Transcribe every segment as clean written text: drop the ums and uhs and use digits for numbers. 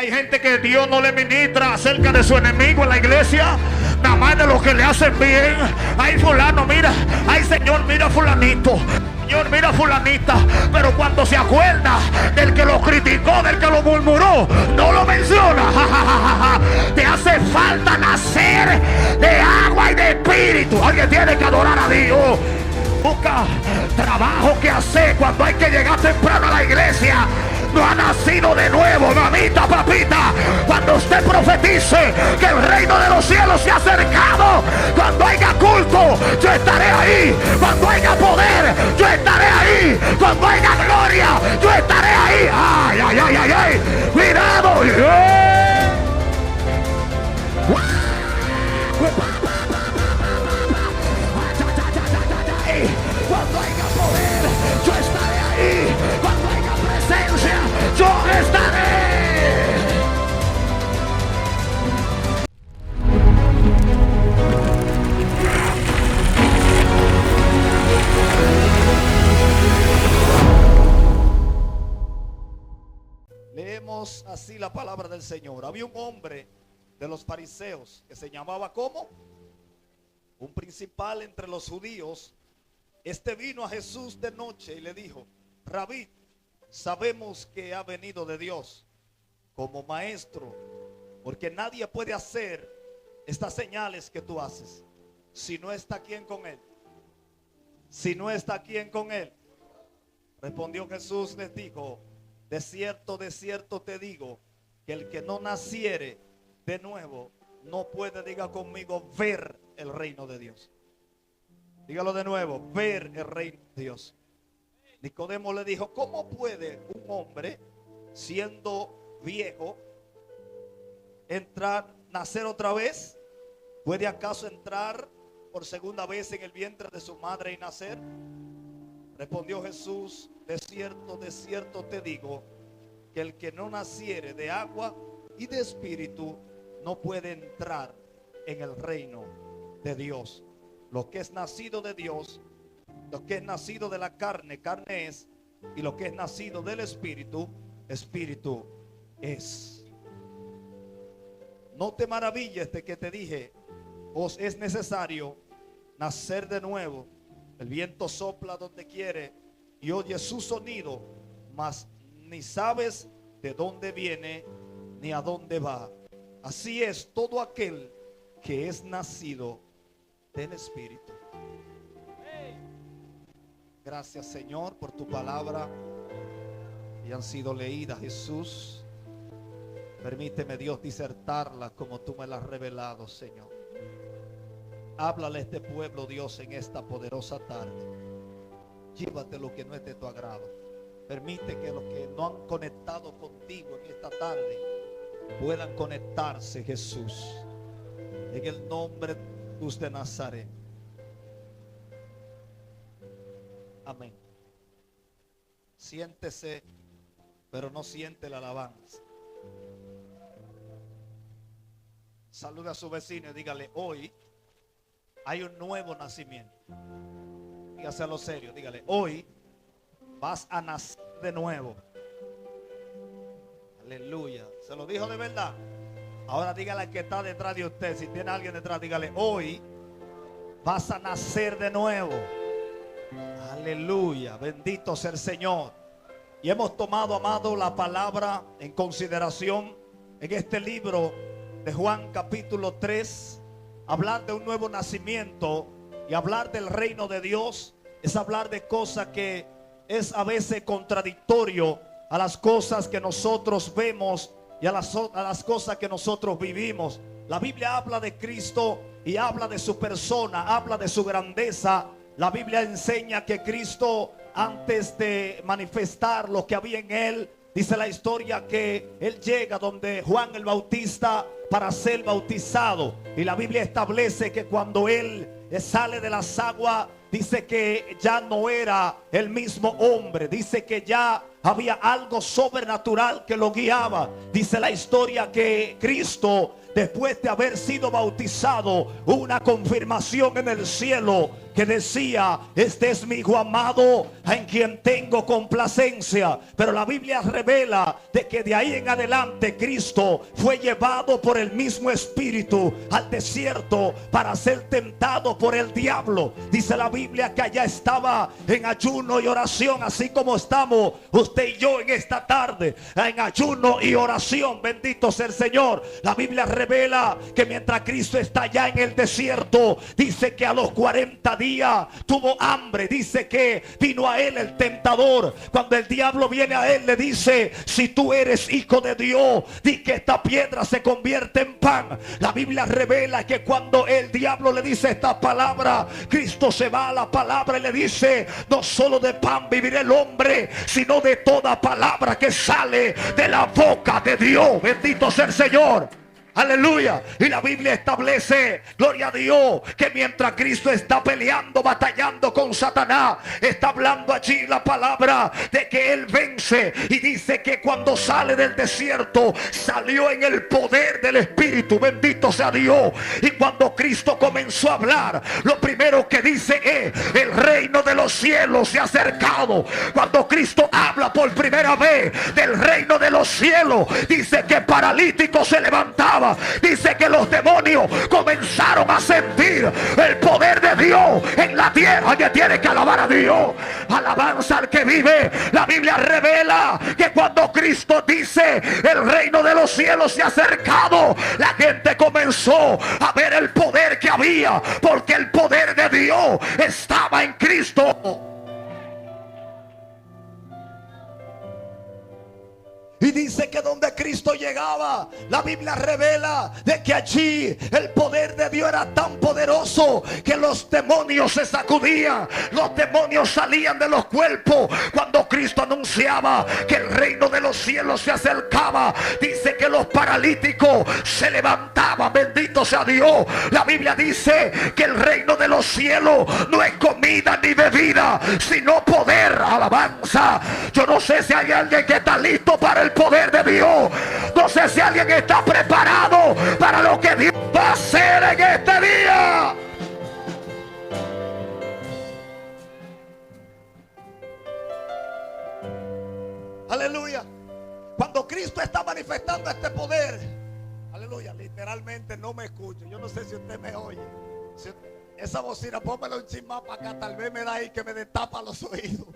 hay gente que Dios no le ministra acerca de su enemigo en la iglesia, nada más de lo que le hacen bien. Ay, fulano, mira, ay, Señor, mira fulanito, Señor, mira fulanita. Pero cuando se acuerda del que lo criticó, del que lo murmuró, no lo menciona. Te hace falta nacer de agua y de espíritu. Alguien tiene que adorar a Dios. Busca trabajo que hacer cuando hay que llegar temprano a la iglesia. No ha nacido de nuevo, mamita, papita. Cuando usted profetice que el reino de los cielos se ha acercado, cuando haya culto, yo estaré ahí. Cuando haya poder, yo estaré ahí. Cuando haya gloria, yo estaré ahí. Ay, ay, ay, ay, ay. Cuidado. Cuando haya poder, yo estaré ahí. Cuando haya presencia, yo estaré. Leemos así la palabra del Señor. Había un hombre de los fariseos que se llamaba ¿cómo? Un principal entre los judíos. Este vino a Jesús de noche y le dijo: Rabí, sabemos que ha venido de Dios como maestro, porque nadie puede hacer estas señales que tú haces si no está quien con él. Si no está quien con él. Respondió Jesús, les dijo: de cierto te digo, que el que no naciere de nuevo no puede, diga conmigo, ver el reino de Dios. Dígalo de nuevo, ver el reino de Dios. Nicodemo le dijo: ¿cómo puede un hombre siendo viejo nacer otra vez? ¿Puede acaso entrar por segunda vez en el vientre de su madre y nacer? Respondió Jesús: de cierto te digo, que el que no naciere de agua y de espíritu no puede entrar en el reino de Dios. Lo que es nacido de Dios, lo que es nacido de la carne, carne es, y lo que es nacido del espíritu, espíritu es. No te maravilles de que te dije: os es necesario nacer de nuevo. El viento sopla donde quiere y oye su sonido, mas ni sabes de dónde viene ni a dónde va. Así es todo aquel que es nacido del Espíritu. Gracias, Señor, por tu palabra y han sido leídas, Jesús. Permíteme, Dios, disertarlas como tú me las has revelado, Señor. Háblale a este pueblo, Dios, en esta poderosa tarde. Llévate lo que no es de tu agrado. Permite que los que no han conectado contigo en esta tarde puedan conectarse, Jesús, en el nombre de Nazaret. Amén. Siéntese, pero no siente la alabanza. Saluda a su vecino y dígale: hoy hay un nuevo nacimiento. Dígase a lo serio, dígale: hoy vas a nacer de nuevo. Aleluya. Se lo dijo de verdad. Ahora dígale al que está detrás de usted, si tiene alguien detrás, dígale: hoy vas a nacer de nuevo. Aleluya. Bendito sea el Señor. Y hemos tomado, amado, la palabra en consideración en este libro de Juan capítulo 3. Hablar de un nuevo nacimiento y hablar del reino de Dios es hablar de cosas que es a veces contradictorio a las cosas que nosotros vemos y a las cosas que nosotros vivimos. La Biblia habla de Cristo y habla de su persona, habla de su grandeza. La Biblia enseña que Cristo, antes de manifestar lo que había en él, dice la historia que él llega donde Juan el Bautista para ser bautizado. Y la Biblia establece que cuando él sale de las aguas, dice que ya no era el mismo hombre. Dice que ya había algo sobrenatural que lo guiaba. Dice la historia que Cristo, después de haber sido bautizado, una confirmación en el cielo que decía: este es mi hijo amado en quien tengo complacencia. Pero la Biblia revela de que de ahí en adelante Cristo fue llevado por el mismo Espíritu al desierto para ser tentado por el diablo. Dice la Biblia que allá estaba en ayuno y oración, así como estamos usted y yo en esta tarde, en ayuno y oración. Bendito sea el Señor. La Biblia revela que mientras Cristo está allá en el desierto, dice que a los 40 días tuvo hambre. Dice que vino a él el tentador. Cuando el diablo viene a él, le dice: si tú eres hijo de Dios, di que esta piedra se convierte en pan. La Biblia revela que cuando el diablo le dice esta palabra, Cristo se va a la palabra y le dice: no solo de pan vivirá el hombre, sino de toda palabra que sale de la boca de Dios. Bendito sea el Señor. Aleluya. Y la Biblia establece, gloria a Dios, que mientras Cristo está peleando, batallando con Satanás, está hablando allí la palabra de que él vence. Y dice que cuando sale del desierto, salió en el poder del Espíritu. Bendito sea Dios. Y cuando Cristo comenzó a hablar, lo primero que dice es: el reino de los cielos se ha acercado. Cuando Cristo habla por primera vez del reino de los cielos, dice que paralíticos se levantaban. Dice que los demonios comenzaron a sentir el poder de Dios en la tierra. Que tiene que alabar a Dios. Alabanza al que vive. La Biblia revela que cuando Cristo dice: el reino de los cielos se ha acercado, la gente comenzó a ver el poder que había, porque el poder de Dios estaba en Cristo. Y dice que donde Cristo llegaba, la Biblia revela de que allí el poder de Dios era tan poderoso que los demonios se sacudían, los demonios salían de los cuerpos. Cuando Cristo anunciaba que el reino de los cielos se acercaba, dice que los paralíticos se levantaban. Bendito sea Dios. La Biblia dice que el reino de los cielos no es comida ni bebida, sino poder. Alabanza. Yo no sé si hay alguien que está listo para el poder de Dios. No sé si alguien está preparado para lo que Dios va a hacer en este día. Aleluya. Cuando Cristo está manifestando este poder, aleluya, literalmente no me escucho. Yo no sé si usted me oye. Esa bocina, pónmelo un chin más para acá. Tal vez me da ahí que me destapa los oídos.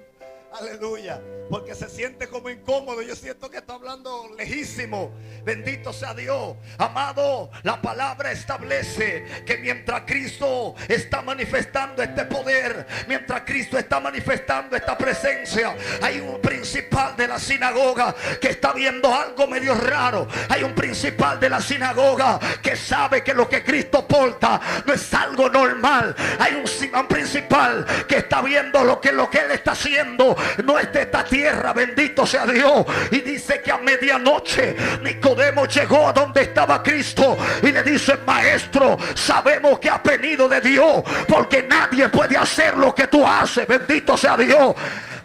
Aleluya, porque se siente como incómodo. Yo siento que está hablando lejísimo. Bendito sea Dios. Amado, la palabra establece que mientras Cristo está manifestando este poder, mientras Cristo está manifestando esta presencia, hay un principal de la sinagoga que está viendo algo medio raro. Hay un principal de la sinagoga que sabe que lo que Cristo porta no es algo normal. Hay un principal que está viendo lo que él está haciendo no es de esta tierra. Bendito sea Dios. Y dice que a medianoche Nicodemo llegó a donde estaba Cristo y le dice: maestro, sabemos que has venido de Dios, porque nadie puede hacer lo que tú haces. Bendito sea Dios.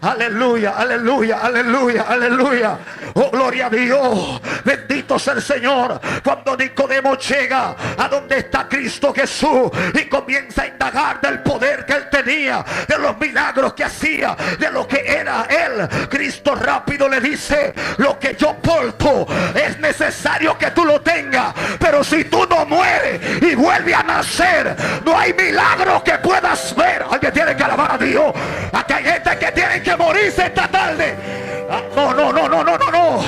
Aleluya, aleluya, aleluya, aleluya. Oh, gloria a Dios. Bendito sea el Señor. Cuando Nicodemo llega a donde está Cristo Jesús y comienza a indagar del poder que él tenía, de los milagros que hacía, de lo que era él, Cristo rápido le dice: lo que yo porto es necesario que tú lo tengas, pero si tú no mueres y vuelves a nacer, no hay milagro que puedas ver. Alguien tiene que alabar a Dios. Aquí hay gente que tiene que morirse esta tarde. No.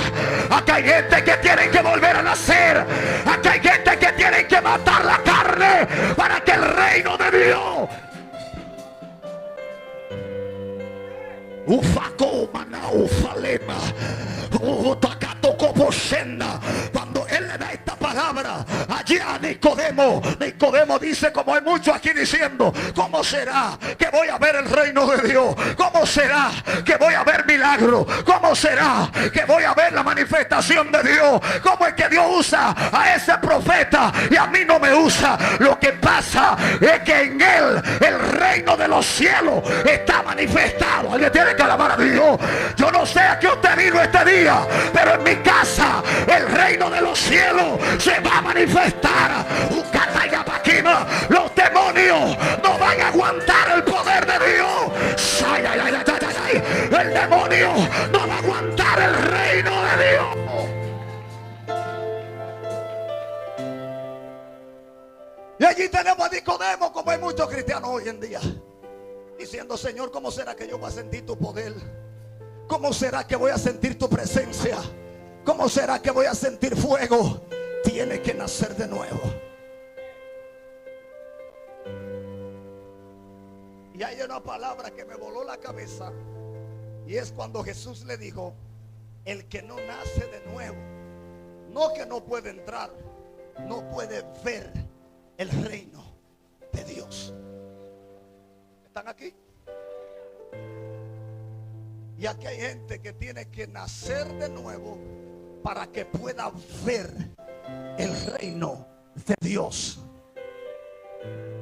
Acá hay gente que tiene que volver a nacer. Acá hay gente que tiene que matar la carne para que el reino de Dios. Cuando él le da esta palabra allí a Nicodemo dice, como hay muchos aquí diciendo: ¿cómo será que voy a ver el reino de Dios? ¿Cómo será que voy a ver milagros? ¿Cómo será que voy a ver la manifestación de Dios? ¿Cómo es que Dios usa a ese profeta y a mí no me usa? Lo que pasa es que en él el reino de los cielos está manifestado. Alguien tiene que alabar a Dios. Yo no sé a qué usted vino este día, pero en mi casa el reino de los cielos se va a manifestar. aguantar. Los demonios no van a aguantar el poder de Dios. El demonio no va a aguantar el reino de Dios. Y allí tenemos a Nicodemo, como hay muchos cristianos hoy en día, diciendo: Señor, ¿cómo será que yo voy a sentir tu poder? ¿Cómo será que voy a sentir tu presencia? ¿Cómo será que voy a sentir fuego? Tiene que nacer de nuevo. Y hay una palabra que me voló la cabeza, y es cuando Jesús le dijo: el que no nace de nuevo, no que no puede entrar, no puede ver el reino de Dios. ¿Están aquí? Y aquí hay gente que tiene que nacer de nuevo para que pueda ver el reino de Dios.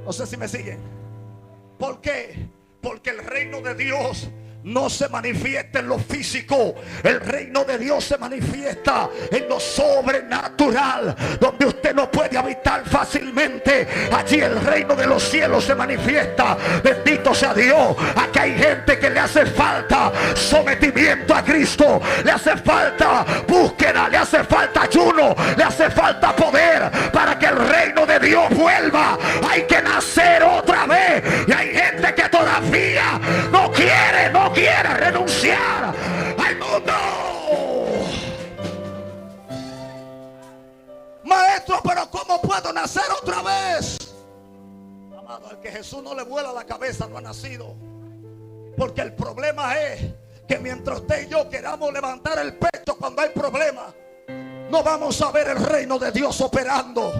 No sé si me siguen. ¿Por qué? Porque el reino de Dios no se manifiesta en lo físico. El reino de Dios se manifiesta en lo sobrenatural, donde usted no puede habitar fácilmente. Allí el reino de los cielos se manifiesta. Bendito sea Dios. Aquí hay gente que le hace falta sometimiento a Cristo, le hace falta búsqueda, le hace falta ayuno, le hace falta poder para que el reino de Dios vuelva. Hay que nacer otra vez. Y hay gente que todavía no quiere renunciar al mundo. Maestro, pero ¿cómo puedo nacer otra vez? Amado, al que Jesús no le vuela la cabeza no ha nacido. Porque el problema es que mientras usted y yo queramos levantar el pecho cuando hay problemas, no vamos a ver el reino de Dios operando.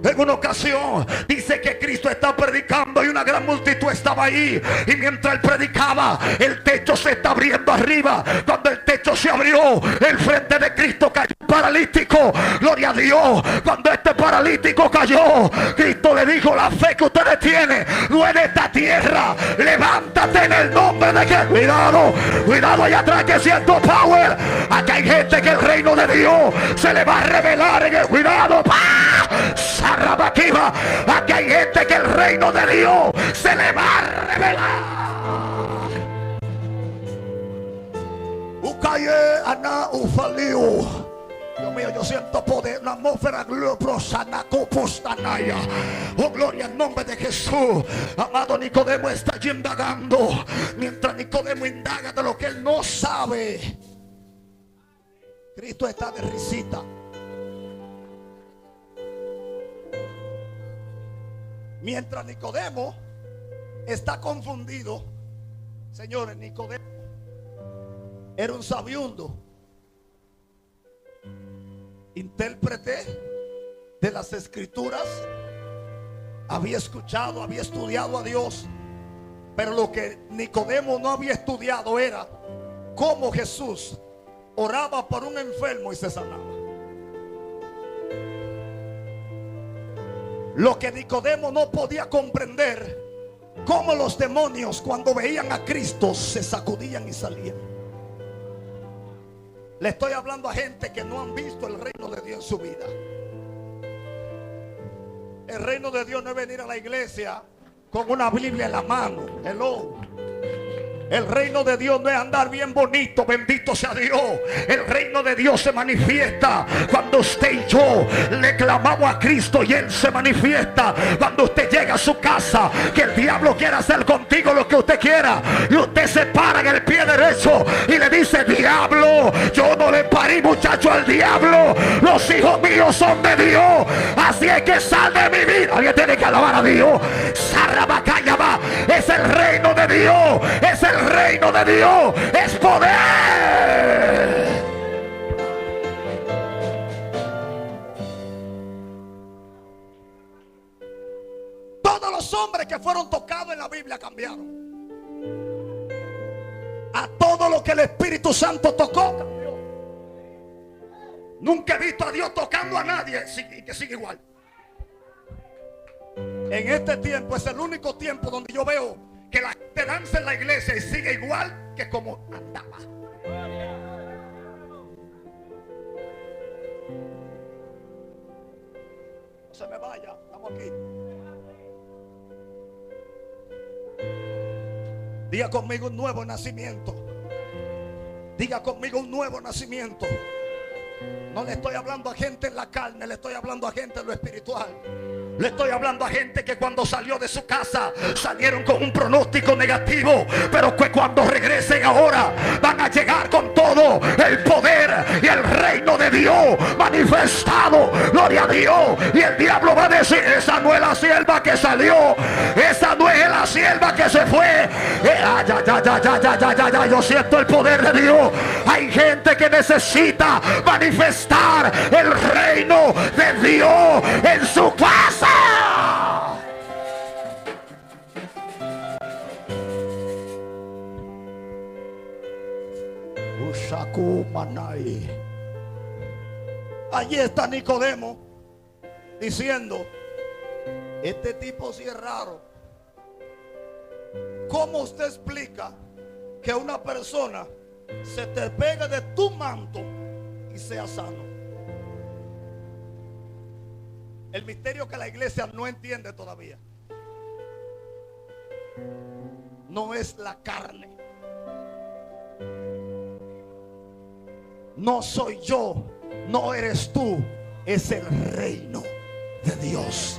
En una ocasión dice que Cristo está predicando y una gran multitud estaba ahí, y mientras él predicaba el techo se está abriendo arriba. Cuando el techo se abrió, el frente de Cristo cayó un paralítico. Gloria a Dios. Cuando este paralítico cayó, Cristo le dijo: la fe que ustedes tienen no es de esta tierra, levántate en el nombre de que... Cuidado allá atrás, que siento power. Aquí hay gente que el reino de Dios se le va a revelar en el... Cuidado, aquí hay gente que el reino de Dios se le va a revelar. Dios mío, yo siento poder, una atmósfera gloriosa. Oh, gloria al nombre de Jesús. Amado, Nicodemo está allí indagando. Mientras Nicodemo indaga de lo que él no sabe, Cristo está de risita. Mientras Nicodemo está confundido, señores, Nicodemo era un sabiundo, intérprete de las escrituras, había escuchado, había estudiado a Dios, pero lo que Nicodemo no había estudiado era cómo Jesús oraba por un enfermo y se sanaba. Lo que Nicodemo no podía comprender, cómo los demonios cuando veían a Cristo se sacudían y salían. Le estoy hablando a gente que no han visto el reino de Dios en su vida. El reino de Dios no es venir a la iglesia con una Biblia en la mano. Hello. El reino de Dios no es andar bien bonito, bendito sea Dios. El reino de Dios se manifiesta cuando usted y yo le clamamos a Cristo y Él se manifiesta. Cuando usted llega a su casa, que el diablo quiera hacer contigo lo que usted quiera, y usted se para en el pie derecho y le dice: diablo, yo no le parí, muchacho, al diablo. Los hijos míos son de Dios, así es que sal de mi vida. Alguien tiene que alabar a Dios. Es el reino de Dios, es el reino de Dios, es poder. Todos los hombres que fueron tocados en la Biblia cambiaron. A todo lo que el Espíritu Santo tocó cambió. Nunca he visto a Dios tocando a nadie y que siga igual. En este tiempo es el único tiempo donde yo veo que la gente danza en la iglesia y sigue igual que como andaba. se me vaya. Estamos aquí. Diga conmigo un nuevo nacimiento. Diga conmigo un nuevo nacimiento. No le estoy hablando a gente en la carne, le estoy hablando a gente en lo espiritual. Le estoy hablando a gente que cuando salió de su casa salieron con un pronóstico negativo, pero que cuando regresen ahora van a llegar con todo el poder y el reino de Dios manifestado. Gloria a Dios. Y el diablo va a decir: esa no es la sierva que salió, esa no es la sierva que se fue. Yo siento el poder de Dios. Hay gente que necesita manifestar el reino de Dios en su casa. Allí está Nicodemo diciendo: este tipo sí es raro. ¿Cómo usted explica que una persona se te pegue de tu manto y sea sano? El misterio que la iglesia no entiende todavía no es la carne. No soy yo, no eres tú, es el reino de Dios.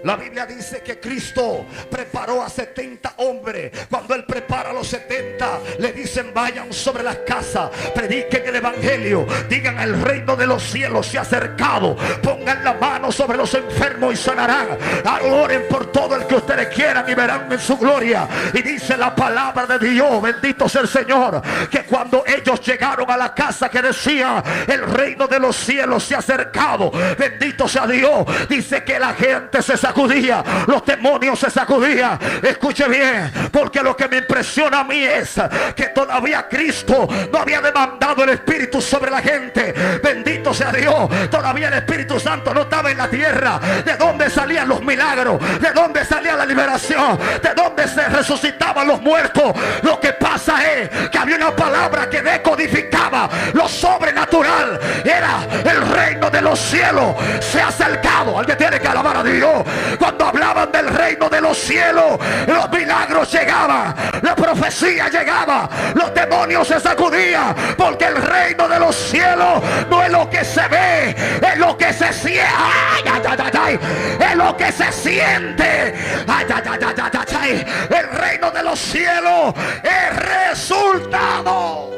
La Biblia dice que Cristo preparó a 70 hombres. Cuando Él prepara a los 70, le dicen: vayan sobre las casas, prediquen el evangelio, digan: el reino de los cielos se ha acercado, pongan la mano sobre los enfermos y sanarán, oren por todo el que ustedes quieran y verán en su gloria. Y dice la palabra de Dios, bendito sea el Señor, que cuando ellos llegaron a la casa que decía: el reino de los cielos se ha acercado, bendito sea Dios, dice que la gente se sacudía, los demonios se sacudían. Escuche bien, porque lo que me impresiona a mí es que todavía Cristo no había demandado el Espíritu sobre la gente. Bendito sea Dios, todavía el Espíritu Santo no estaba en la tierra. ¿De dónde salían los milagros? ¿De dónde salía la liberación? ¿De dónde se resucitaban los muertos? Lo que pasa es que había una palabra que decodificaba lo sobrenatural. Era: el reino de los cielos se ha acercado. Alguien tiene que alabar a Dios. Cuando hablaban del reino de los cielos, los milagros llegaban, la profecía llegaba, los demonios se sacudían, porque el reino de los cielos no es lo que se ve, es lo que se siente. Es lo que se siente. El reino de los cielos es resultado.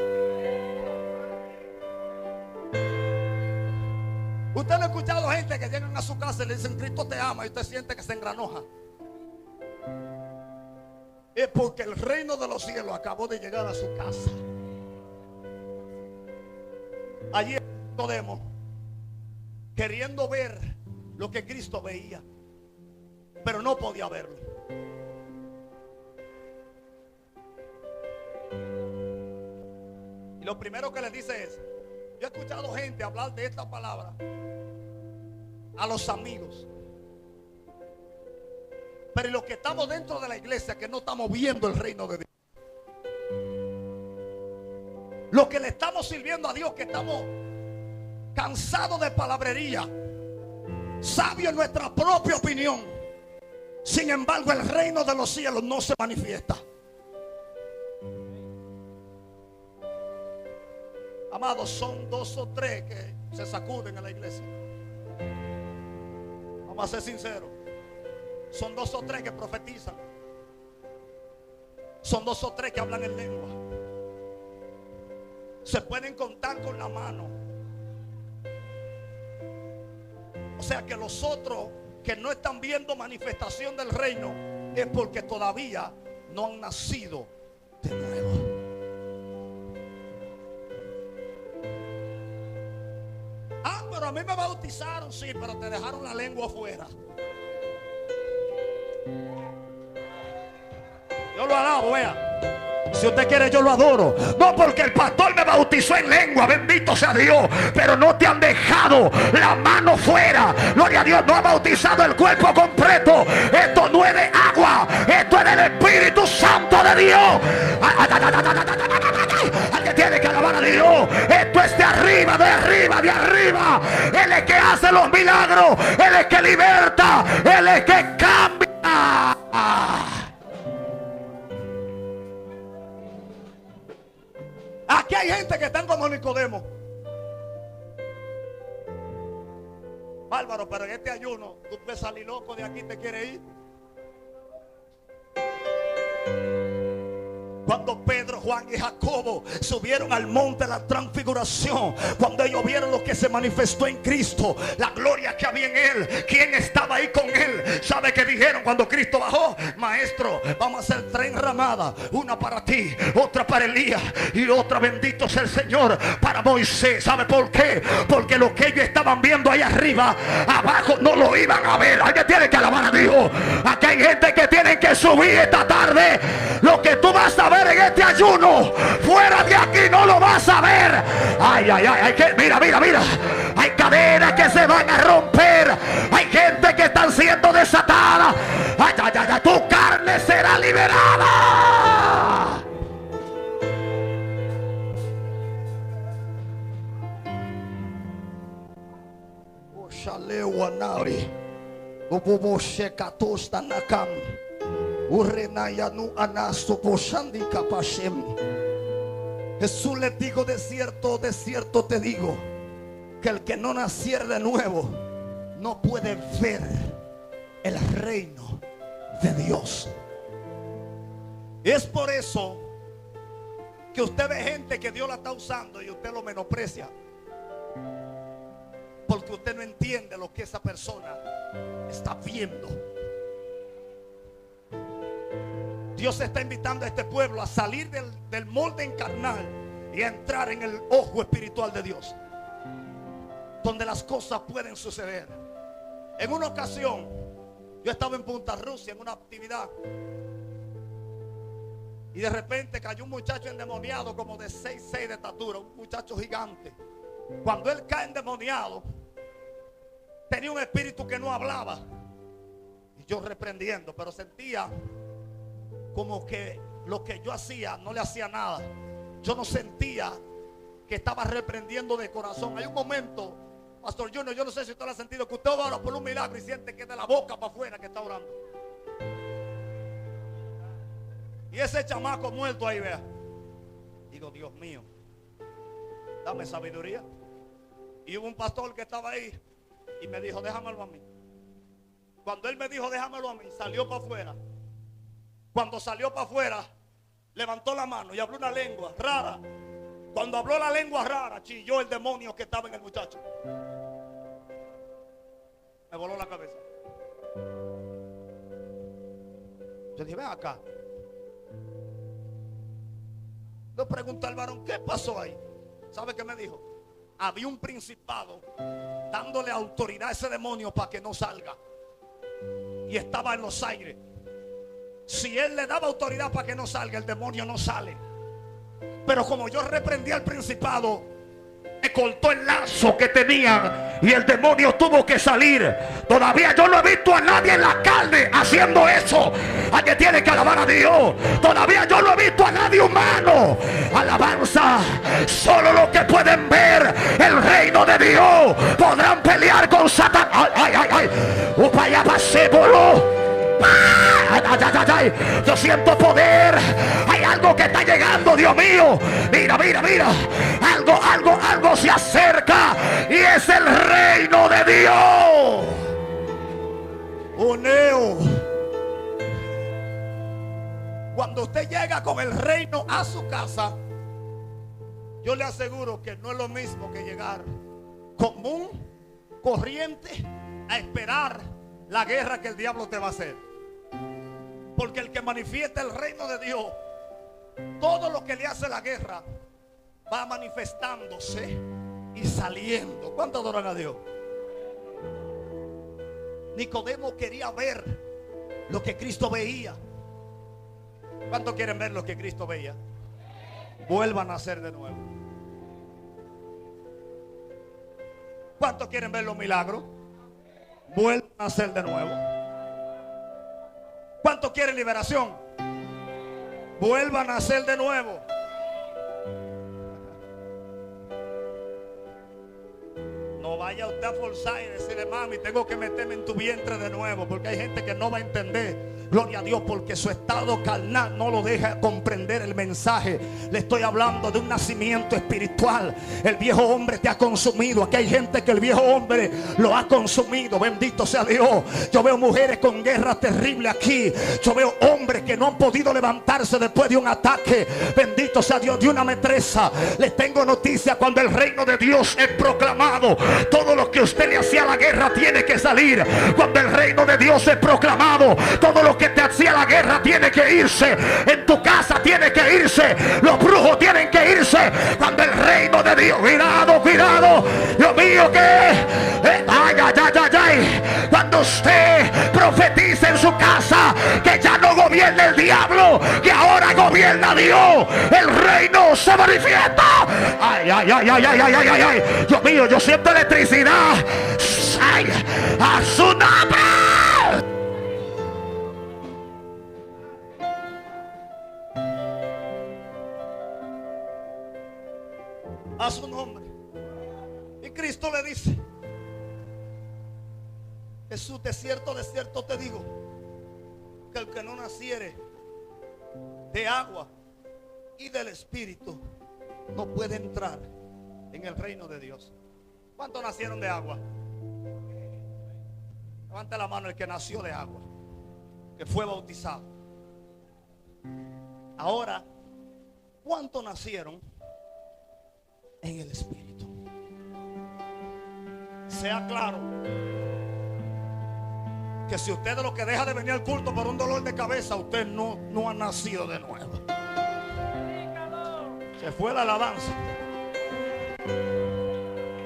Usted no ha escuchado gente que llegan a su casa y le dicen: Cristo te ama, y usted siente que se engranoja. Es porque el reino de los cielos acabó de llegar a su casa. Allí Nicodemo, queriendo ver lo que Cristo veía, pero no podía verlo. Y lo primero que le dice es: yo he escuchado gente hablar de esta palabra a los amigos, pero los que estamos dentro de la iglesia, que no estamos viendo el reino de Dios, los que le estamos sirviendo a Dios, que estamos cansados de palabrería, sabios en nuestra propia opinión, sin embargo el reino de los cielos no se manifiesta. Amados, son 2 o 3 que se sacuden en la iglesia. Vamos a ser sinceros. Son 2 o 3 que profetizan. Son 2 o 3 que hablan en lengua. Se pueden contar con la mano. O sea que los otros que no están viendo manifestación del reino es porque todavía no han nacido de nuevo. Pero a mí me bautizaron, sí, pero te dejaron la lengua afuera. Yo lo alabo, vea. Si usted quiere, yo lo adoro. No porque el pastor me bautizó en lengua, bendito sea Dios, pero no te han dejado la mano fuera. Gloria a Dios, no ha bautizado el cuerpo completo. Esto no es de agua, esto es del Espíritu Santo de Dios. Alguien tiene que alabar a Dios. Esto es de arriba, de arriba, de arriba. Él es que hace los milagros, Él es que liberta, Él es que cambia. Aquí hay gente que están como Nicodemo. Bárbaro, pero en este ayuno tú puedes salir loco de aquí, te quiere ir. Cuando Pedro, Juan y Jacobo subieron al monte de la transfiguración, cuando ellos vieron lo que se manifestó en Cristo, la gloria que había en Él, quién estaba ahí con Él, ¿sabe qué dijeron cuando Cristo bajó? Maestro, vamos a hacer 3 enramadas, una para ti, otra para Elías y otra, bendito sea el Señor, para Moisés. ¿Sabe por qué? Porque lo que ellos estaban viendo ahí arriba, abajo no lo iban a ver. Alguien tiene que alabar a Dios. Aquí hay gente que tiene que subir esta tarde. Lo que tú vas a ver en este ayuno, fuera de aquí no lo vas a ver. Ay, ay, ay, hay que, mira, mira, mira. Hay cadenas que se van a romper. Hay gente que están siendo desatada. Ay, ay, ay, ay, tu carne será liberada. Jesús les dijo: de cierto te digo, que el que no naciere de nuevo no puede ver el reino de Dios. Es por eso que usted ve gente que Dios la está usando y usted lo menosprecia, porque usted no entiende lo que esa persona está viendo. Dios está invitando a este pueblo a salir del molde carnal y a entrar en el ojo espiritual de Dios, donde las cosas pueden suceder. En una ocasión, yo estaba en Punta Rusia en una actividad, y de repente cayó un muchacho endemoniado como de 6'6" de estatura, un muchacho gigante. Cuando él cae endemoniado, tenía un espíritu que no hablaba, y yo reprendiendo, pero sentía como que lo que yo hacía no le hacía nada. Yo no sentía que estaba reprendiendo de corazón. Hay un momento, Pastor Junior, yo no sé si usted lo ha sentido, que usted ora por un milagro y siente que es de la boca para afuera que está orando. Y ese chamaco muerto ahí, vea. Digo, Dios mío, dame sabiduría. Y hubo un pastor que estaba ahí y me dijo: déjamelo a mí. Cuando él me dijo: déjamelo a mí, salió para afuera. Cuando salió para afuera, levantó la mano y habló una lengua rara. Cuando habló la lengua rara, chilló el demonio que estaba en el muchacho. Me voló la cabeza. Yo dije: ven acá. Le pregunté al varón: ¿qué pasó ahí? ¿Sabe qué me dijo? Había un principado dándole autoridad a ese demonio para que no salga, y estaba en los aires. Si él le daba autoridad para que no salga, el demonio no sale. Pero como yo reprendí al principado, me cortó el lazo que tenían y el demonio tuvo que salir. Todavía yo no he visto a nadie en la carne haciendo eso. Alguien tiene que alabar a Dios. Todavía yo no he visto a nadie humano. Alabanza. Solo los que pueden ver el reino de Dios podrán pelear con Satanás. Ay, ay, ay, ay. Upaya pasémoslo. Yo siento poder. Hay algo que está llegando, Dios mío. Mira, mira, mira. Algo se acerca, y es el reino de Dios. Uneo. Cuando usted llega con el reino a su casa, yo le aseguro que no es lo mismo que llegar común, corriente, a esperar la guerra que el diablo te va a hacer. Porque el que manifiesta el reino de Dios, todo lo que le hace la guerra va manifestándose y saliendo. ¿Cuánto adoran a Dios? Nicodemo quería ver lo que Cristo veía. ¿Cuántos quieren ver lo que Cristo veía? Vuelvan a nacer de nuevo. ¿Cuántos quieren ver los milagros? Vuelvan a nacer de nuevo. ¿Cuántos quieren liberación? Vuelvan a nacer de nuevo. No vaya usted a forzar y decirle: mami, tengo que meterme en tu vientre de nuevo. Porque hay gente que no va a entender. Gloria a Dios, porque su estado carnal no lo deja comprender el mensaje. Le estoy hablando de un nacimiento espiritual. El viejo hombre te ha consumido. Aquí hay gente que el viejo hombre lo ha consumido. Bendito sea Dios. Yo veo mujeres con guerra terrible aquí. Yo veo hombres que no han podido levantarse después de un ataque. Bendito sea Dios, de una metresa. Les tengo noticia: cuando el reino de Dios es proclamado, todo lo que usted le hacía a la guerra tiene que salir. Cuando el reino de Dios es proclamado, todo lo que te hacía la guerra tiene que irse. En tu casa tiene que irse. Los brujos tienen que irse. Cuando el reino de Dios, cuidado, cuidado, Dios mío, que ay, ay, ay, ay, ay. Cuando usted profetiza en su casa que ya no gobierna el diablo, que ahora gobierna Dios, el reino se manifiesta. Ay, ay, ay, ay, ay, ay, ay, ay, ay. Dios mío, yo siento electricidad. Ay, a su nombre. A su nombre. Y Cristo le dice: Jesús, de cierto te digo, que el que no naciere de agua y del Espíritu no puede entrar en el reino de Dios. ¿Cuántos nacieron de agua? Levante la mano el que nació de agua, que fue bautizado. Ahora, ¿cuántos nacieron en el Espíritu? Sea claro que si usted es lo que deja de venir al culto por un dolor de cabeza, usted no ha nacido de nuevo. Se fue la alabanza.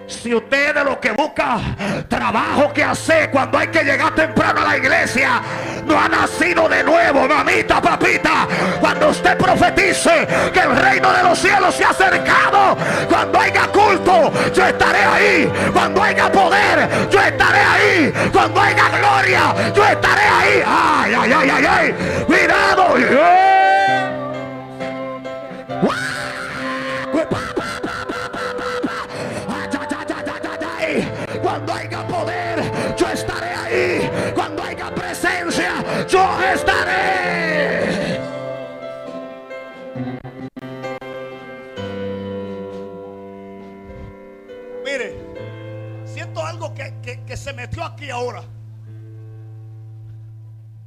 Si usted es de lo que busca trabajo que hacer cuando hay que llegar temprano a la iglesia, no ha nacido de nuevo, mamita, papita. Cuando usted profetice que el reino de los cielos se ha acercado, cuando haya culto, yo estaré ahí. Cuando haya poder, yo estaré ahí. Cuando haya gloria, yo estaré ahí. Ay, ay, ay, ay, ay. Cuidado. Cuando haya poder, yo estaré ahí. Cuando haya presencia, yo estaré. Mire, siento algo que se metió aquí ahora.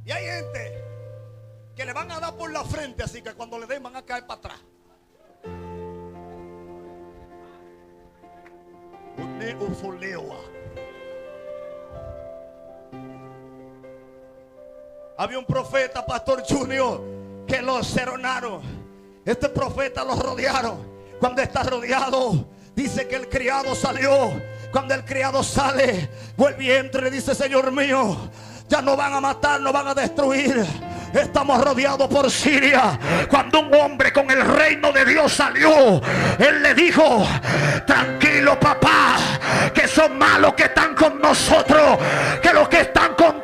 Y hay gente que le van a dar por la frente, así que cuando le den van a caer para atrás. Había un profeta, Pastor Junior, que lo seronaron. Este profeta lo rodearon. Cuando está rodeado, dice que el criado salió. Cuando el criado sale, vuelve y entra y le dice: Señor mío, ya no van a matar, no van a destruir. Estamos rodeados por Siria. Cuando un hombre con el reino de Dios salió, él le dijo: tranquilo, papá, que son malos que están con nosotros que los que están contigo.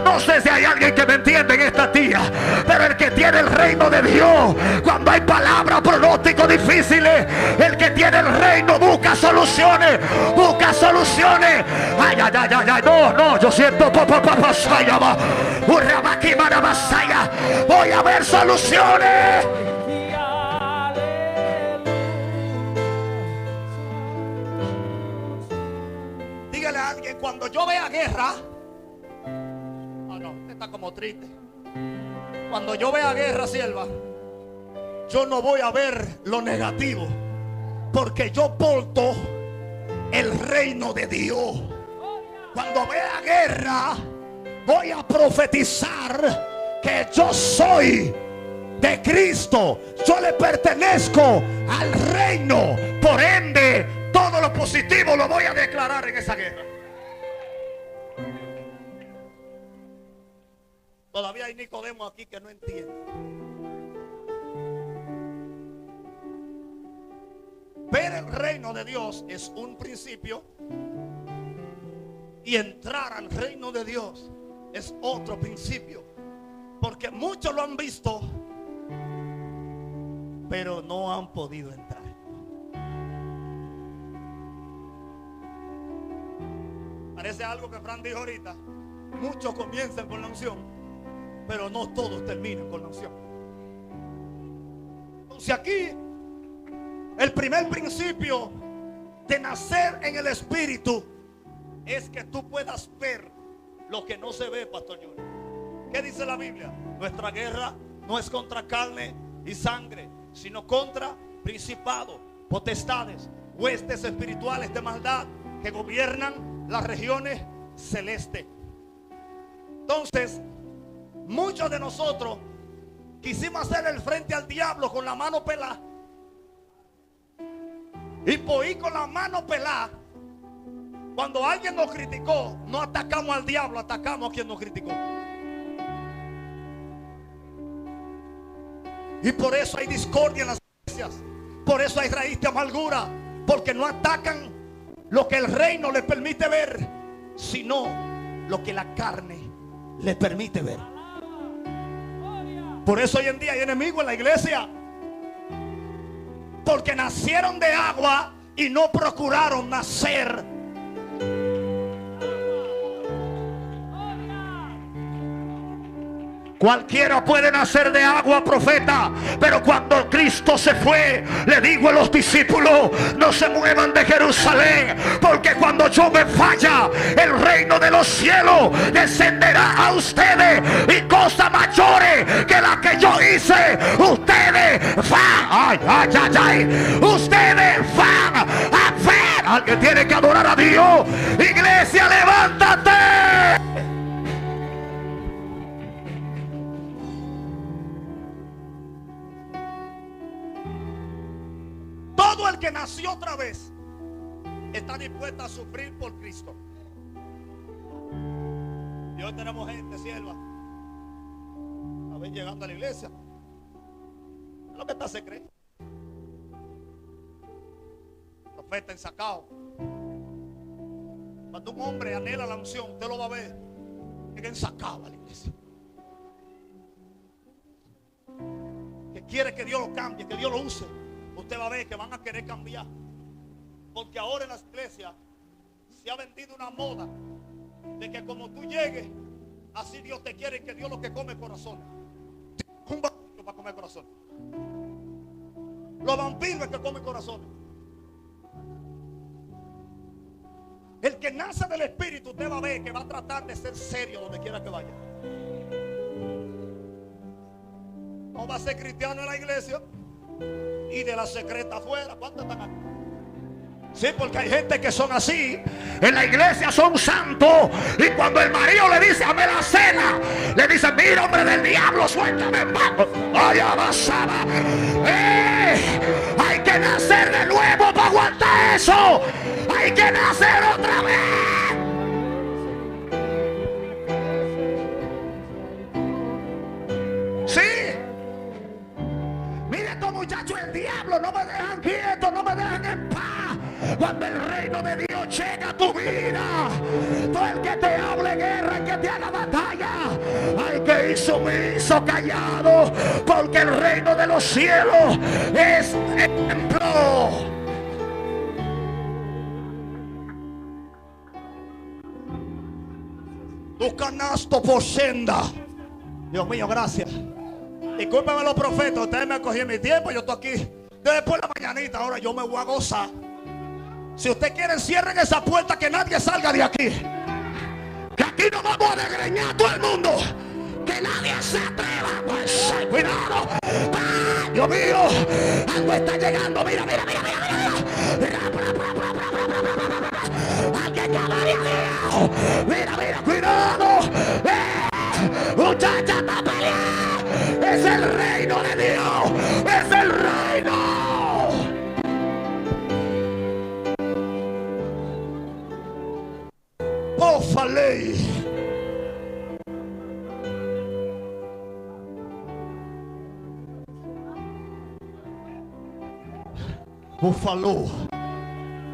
No sé si hay alguien que me entiende en esta tía, pero el que tiene el reino de Dios, cuando hay palabras, pronósticos difíciles, el que tiene el reino busca soluciones. Busca soluciones. Ay, ay, ay, ay, ay. No, yo siento voy a ver soluciones. Dígale a alguien: cuando yo vea guerra. Oh no, usted está como triste. Cuando yo vea guerra, sierva, yo no voy a ver lo negativo, porque yo porto el reino de Dios. Cuando vea guerra, voy a profetizar que yo soy de Cristo. Yo le pertenezco al reino. Por ende, todo lo positivo lo voy a declarar en esa guerra. Todavía hay Nicodemo aquí que no entiende. Ver el reino de Dios es un principio, y entrar al reino de Dios es otro principio. Porque muchos lo han visto, pero no han podido entrar. Parece algo que Fran dijo ahorita. Muchos comienzan con la unción, pero no todos terminan con la unción. Entonces aquí el primer principio de nacer en el Espíritu es que tú puedas ver lo que no se ve, Pastor Junior. ¿Qué dice la Biblia? Nuestra guerra no es contra carne y sangre, sino contra principados, potestades, huestes espirituales de maldad que gobiernan las regiones celestes. Entonces, muchos de nosotros quisimos hacer el frente al diablo con la mano pelada. Y por ir con la mano pelada, cuando alguien nos criticó, no atacamos al diablo, atacamos a quien nos criticó. Y por eso hay discordia en las iglesias. Por eso hay raíz de amargura. Porque no atacan lo que el reino les permite ver, sino lo que la carne les permite ver. Por eso hoy en día hay enemigos en la iglesia, porque nacieron de agua y no procuraron nacer. Cualquiera puede nacer de agua, profeta, pero cuando Cristo se fue, le digo a los discípulos: no se muevan de Jerusalén, porque cuando yo me vaya, el reino de los cielos descenderá a ustedes, y cosas mayores que las que yo hice, ustedes van, ustedes van a ver. Alguien tiene que adorar a Dios. Iglesia, levántate. Todo el que nació otra vez está dispuesto a sufrir por Cristo. Y hoy tenemos gente, sierva, a ver, llegando a la iglesia, es lo que está se cree. Profeta ensacado. Cuando un hombre anhela la unción, usted lo va a ver, es ensacado a la iglesia, que quiere que Dios lo cambie, que Dios lo use. Usted va a ver que van a querer cambiar, porque ahora en las iglesias se ha vendido una moda de que como tú llegues, así Dios te quiere, que Dios lo que come corazón. Un vampiro para comer corazón. Los vampiros es que comen corazones. El que nace del Espíritu, usted va a ver que va a tratar de ser serio donde quiera que vaya. No va a ser cristiano en la iglesia y de la secreta afuera. ¿Cuántos están aquí? Sí, porque hay gente que son así. En la iglesia son santos, y cuando el marido le dice: hazme la cena, le dice: mira, hombre del diablo, suéltame en paz. Ay, avanzada. Hay que nacer de nuevo para aguantar eso. Hay que nacer otra vez. Sí. Mire, estos muchachos, el diablo no me dejan quieto, no me dejan en paz. Cuando el reino de Dios llega a tu vida, todo el que te hable guerra, el que te haga batalla, hay que ir sumiso, callado, porque el reino de los cielos es ejemplo. Tu canasto por senda. Dios mío, gracias. Discúlpeme los profetas, ustedes me han cogido mi tiempo, yo estoy aquí después de la mañanita, ahora yo me voy a gozar. Si usted quiere, cierren esa puerta, que nadie salga de aquí. Que aquí no vamos a desgreñar a todo el mundo. Que nadie se atreva. Pues, cuidado. ¡Ah, Dios mío! Algo está llegando. Mira, mira, mira, mira, mira. Alguien que va de abajo. Mira, mira, cuidado. Muchacha, está peleando. Es el reino de Dios. Es el reino. Búfalo.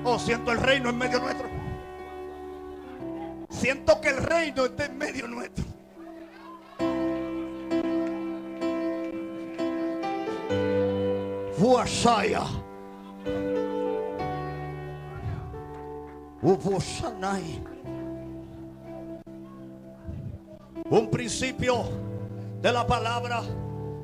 Oh, siento el reino en medio nuestro. Siento que el reino está en medio nuestro. Fuashaya. Ufoshanai. Un principio de la palabra.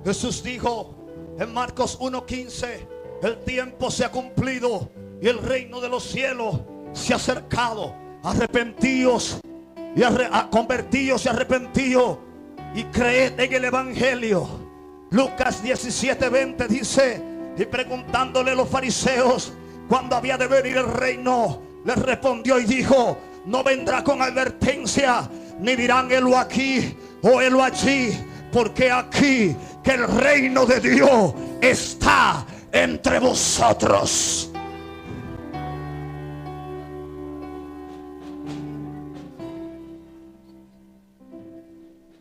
Jesús dijo en Marcos 1:15: el tiempo se ha cumplido y el reino de los cielos se ha acercado. Arrepentíos y convertíos y arrepentíos y creed en el evangelio. Lucas 17:20 dice: y preguntándole los fariseos cuándo había de venir el reino, les respondió y dijo: no vendrá con advertencia, ni dirán helo aquí o helo allí, porque aquí que el reino de Dios está entre vosotros.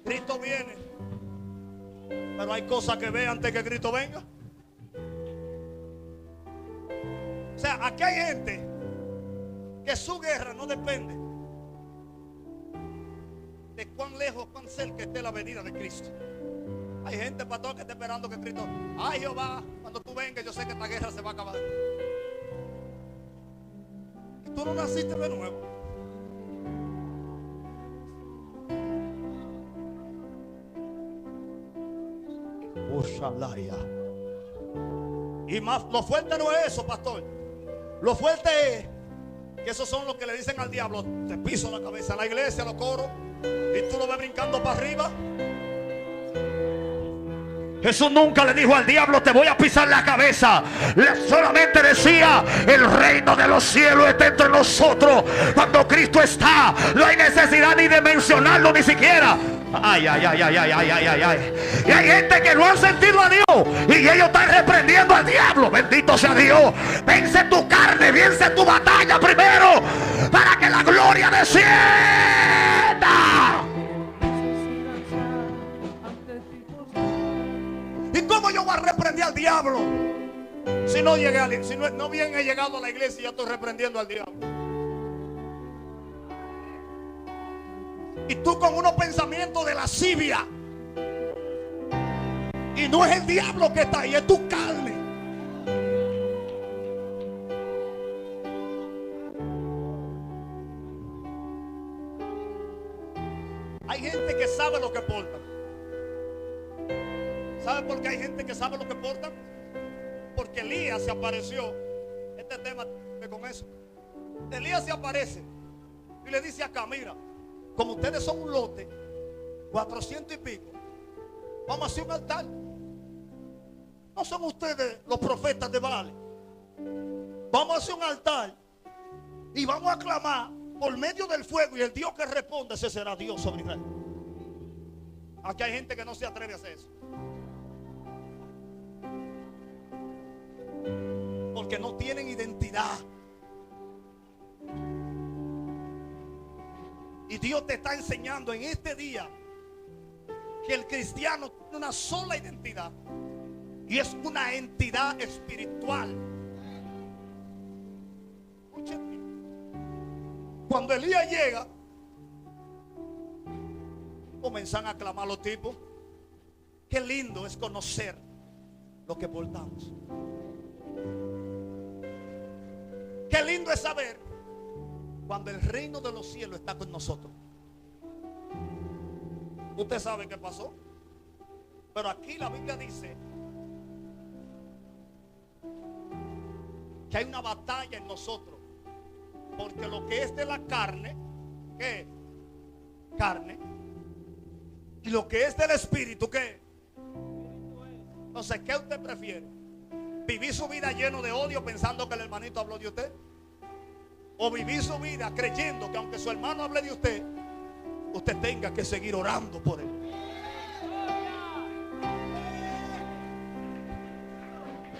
Cristo viene, pero hay cosas que ve antes que Cristo venga. O sea, aquí hay gente que su guerra no depende de cuán lejos, cuán cerca esté la venida de Cristo. Hay gente, pastor, que está esperando que Cristo: ay Jehová, cuando tú vengas yo sé que esta guerra se va a acabar. Y tú no naciste de nuevo. Y más, lo fuerte no es eso, pastor. Lo fuerte es que esos son los que le dicen al diablo: te piso la cabeza. En la iglesia, los coros, y tú lo ves brincando para arriba. Jesús nunca le dijo al diablo: te voy a pisar la cabeza. Solamente decía: el reino de los cielos está entre nosotros. Cuando Cristo está, no hay necesidad ni de mencionarlo ni siquiera. Ay, ay, ay, ay, ay, ay, ay, ay. Y hay gente que no han sentido a Dios y ellos están reprendiendo al diablo. Bendito sea Dios. Vence tu carne, vence tu batalla primero, para que la gloria descienda. ¿Y cómo yo voy a reprender al diablo si no llegué, si no bien he llegado a la iglesia y ya estoy reprendiendo al diablo? Y tú con unos pensamientos de lascivia. Y no es el diablo que está ahí, es tu carne. Hay gente que sabe lo que porta. ¿Sabe por qué hay gente que sabe lo que porta? Porque Elías se apareció. Este tema con eso. Elías se aparece y le dice acá: mira, como ustedes son un lote, 400 y pico, vamos a hacer un altar. No son ustedes los profetas de Baal. Vamos a hacer un altar y vamos a clamar por medio del fuego, y el Dios que responde, ese será Dios sobre Israel. Aquí hay gente que no se atreve a hacer eso, porque no tienen identidad. Y Dios te está enseñando en este día que el cristiano tiene una sola identidad, y es una entidad espiritual. Escúchame. Cuando Elías llega, comienzan a clamar los tipos. Qué lindo es conocer lo que portamos. Qué lindo es saber cuando el reino de los cielos está con nosotros. Usted sabe qué pasó, pero aquí la Biblia dice que hay una batalla en nosotros, porque lo que es de la carne, ¿qué es? Carne. Y lo que es del espíritu, ¿qué? Entonces, ¿qué usted prefiere? ¿Vivir su vida lleno de odio pensando que el hermanito habló de usted? ¿O vivir su vida creyendo que aunque su hermano hable de usted, usted tenga que seguir orando por él?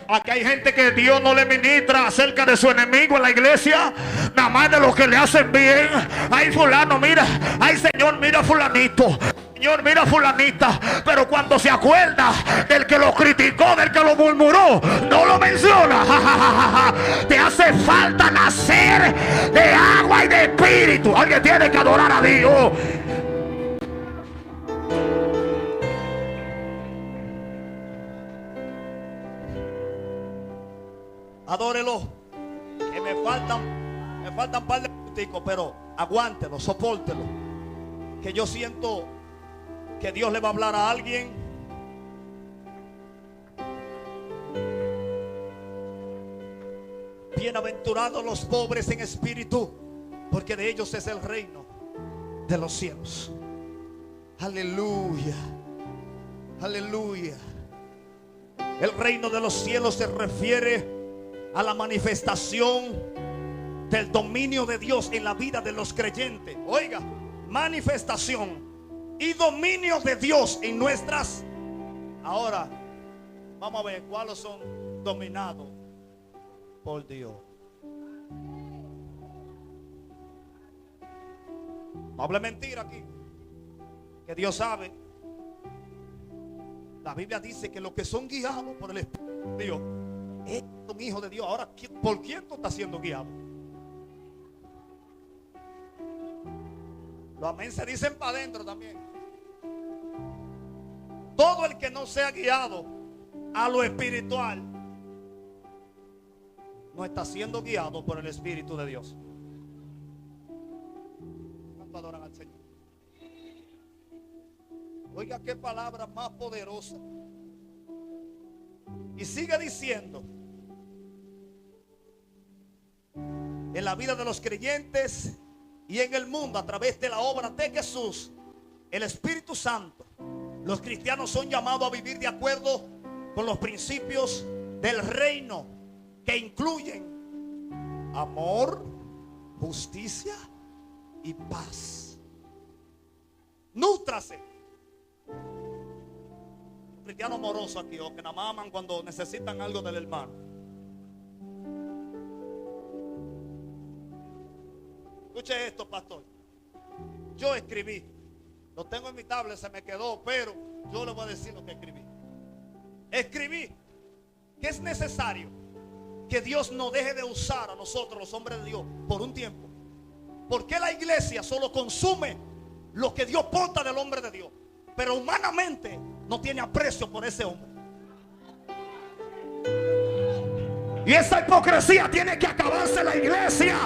Aquí hay gente que Dios no le ministra acerca de su enemigo en la iglesia, nada más de lo que le hacen bien. Ay fulano, mira, ay Señor, mira fulanito. Señor, mira fulanita, pero cuando se acuerda del que lo criticó, del que lo murmuró, no lo menciona. Te hace falta nacer de agua y de espíritu. Alguien tiene que adorar a Dios. Adórelo, que me faltan un par de minuticos, pero aguántelo, sopórtelo, que yo siento que Dios le va a hablar a alguien. Bienaventurados los pobres en espíritu, porque de ellos es el reino de los cielos. Aleluya, aleluya. El reino de los cielos se refiere a la manifestación del dominio de Dios en la vida de los creyentes. Oiga, manifestación y dominio de Dios en nuestras. Ahora vamos a ver cuáles son dominados por Dios. No hable mentira aquí, que Dios sabe. La Biblia dice que los que son guiados por el Espíritu de Dios es un hijo de Dios. Ahora, ¿por quién tú estás siendo guiado? Los amén se dicen para adentro también. Todo el que no sea guiado a lo espiritual no está siendo guiado por el Espíritu de Dios. ¿Cuánto adoran al Señor? Oiga qué palabra más poderosa. Y sigue diciendo: en la vida de los creyentes y en el mundo, a través de la obra de Jesús, el Espíritu Santo, los cristianos son llamados a vivir de acuerdo con los principios del reino, que incluyen amor, justicia y paz. Nútrase. Cristianos morosos aquí, o que nada más aman cuando necesitan algo del hermano. Escuche esto, pastor. Yo escribí, lo tengo en mi tablet, se me quedó, pero yo le voy a decir lo que escribí. Escribí que es necesario que Dios no deje de usar a nosotros, los hombres de Dios, por un tiempo. Porque la iglesia solo consume lo que Dios porta del hombre de Dios, pero humanamente no tiene aprecio por ese hombre. Y esa hipocresía tiene que acabarse en la iglesia.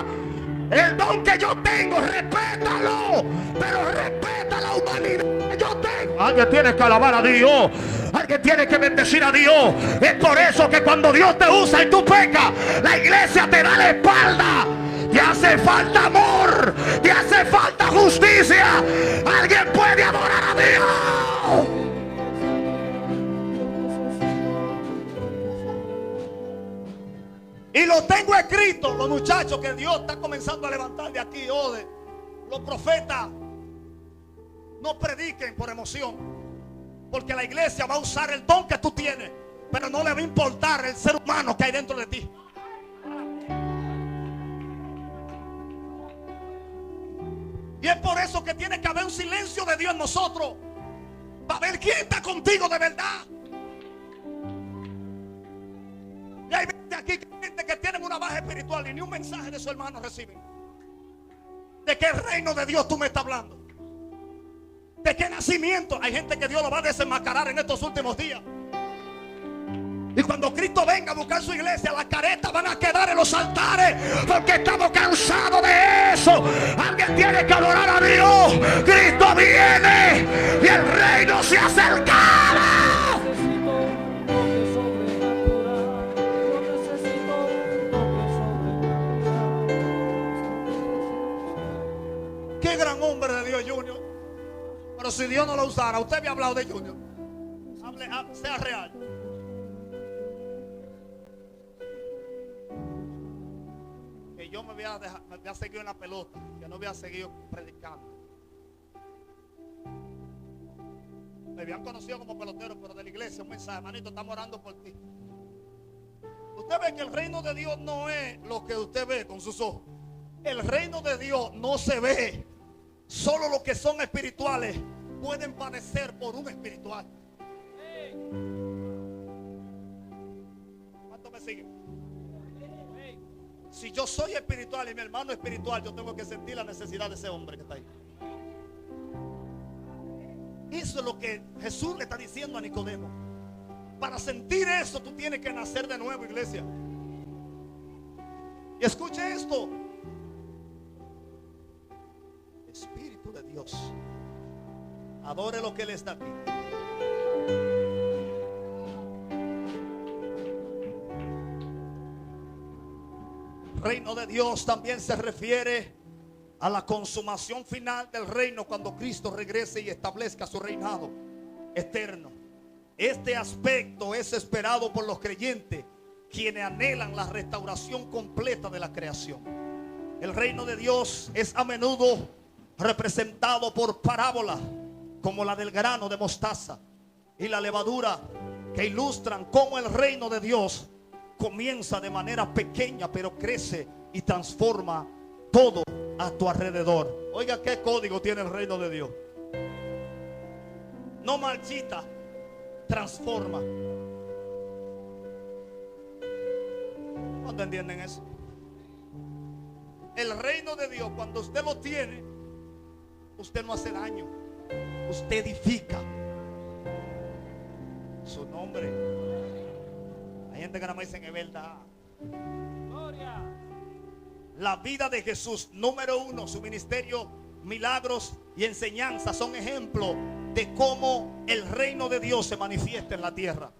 El don que yo tengo, respétalo, pero respeta la humanidad que yo tengo. Alguien tiene que alabar a Dios, alguien tiene que bendecir a Dios. Es por eso que cuando Dios te usa y tú pecas, la iglesia te da la espalda. Te hace falta amor, te hace falta justicia. Alguien puede adorar a Dios. Y lo tengo escrito, los muchachos que Dios está comenzando a levantar de aquí. Los profetas no prediquen por emoción, porque la iglesia va a usar el don que tú tienes, pero no le va a importar el ser humano que hay dentro de ti. Y es por eso que tiene que haber un silencio de Dios en nosotros, para ver quién está contigo de verdad. Y hay gente aquí que tienen una baja espiritual y ni un mensaje de su hermano reciben. ¿De qué reino de Dios tú me estás hablando? ¿De qué nacimiento? Hay gente que Dios lo va a desenmascarar en estos últimos días. Y cuando Cristo venga a buscar su iglesia, las caretas van a quedar en los altares, porque estamos cansados de eso. Alguien tiene que adorar a Dios. Cristo viene y el reino se acercará. Qué gran hombre de Dios, Junior. Pero si Dios no lo usara, usted me ha hablado de Junior. Sea real. Que yo me voy a seguir en la pelota, que no voy a seguir predicando. Me habían conocido como pelotero, pero de la iglesia un mensaje: hermanito, estamos orando por ti. Usted ve que el reino de Dios no es lo que usted ve con sus ojos. El reino de Dios no se ve. Solo los que son espirituales pueden padecer por un espiritual. ¿Cuánto me siguen? Si yo soy espiritual y mi hermano es espiritual, yo tengo que sentir la necesidad de ese hombre que está ahí. Eso es lo que Jesús le está diciendo a Nicodemo. Para sentir eso, tú tienes que nacer de nuevo, iglesia. Y escuche esto. Espíritu de Dios, adore lo que Él está aquí. Reino de Dios también se refiere a la consumación final del reino cuando Cristo regrese y establezca su reinado eterno. Este aspecto es esperado por los creyentes, quienes anhelan la restauración completa de la creación. El reino de Dios es a menudo representado por parábolas como la del grano de mostaza y la levadura, que ilustran cómo el reino de Dios comienza de manera pequeña, pero crece y transforma todo a tu alrededor. Oiga, qué código tiene el reino de Dios. No marchita, transforma. ¿Cuánto entienden eso? El reino de Dios, cuando usted lo tiene, usted no hace daño, usted edifica. Su nombre. Hay gente que nada más dicen es verdad. Gloria. La vida de Jesús, número uno, su ministerio, milagros y enseñanza son ejemplos de cómo el reino de Dios se manifiesta en la tierra.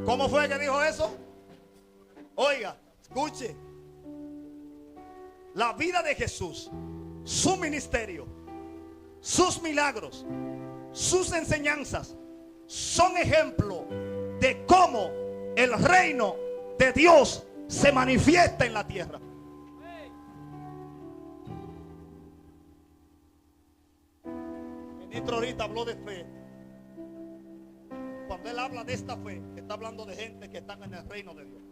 ¿Cómo fue que dijo eso? Oiga, escuche. La vida de Jesús, su ministerio, sus milagros, sus enseñanzas son ejemplos de cómo el reino de Dios se manifiesta en la tierra. El ministro ahorita habló de fe. Cuando él habla de esta fe, está hablando de gente que están en el reino de Dios.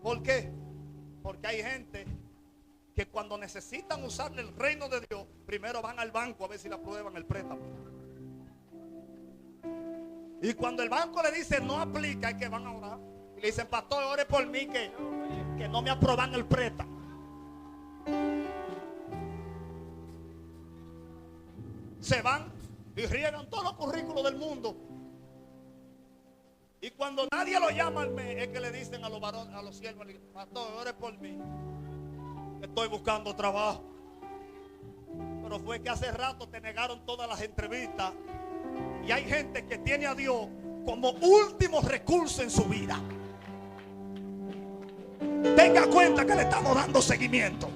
¿Por qué? Porque hay gente que cuando necesitan usar el reino de Dios, primero van al banco a ver si le aprueban el préstamo. Y cuando el banco le dice no aplica, es que van a orar. Y le dicen, pastor, ore por mí que no me aprueban el préstamo. Se van y riegan todos los currículos del mundo. Y cuando nadie lo llama al mes, es que le dicen a los varones, a los siervos, pastor, ore por mí, estoy buscando trabajo. Pero fue que hace rato te negaron todas las entrevistas. Y hay gente que tiene a Dios como último recurso en su vida. Tenga cuenta que le estamos dando seguimiento.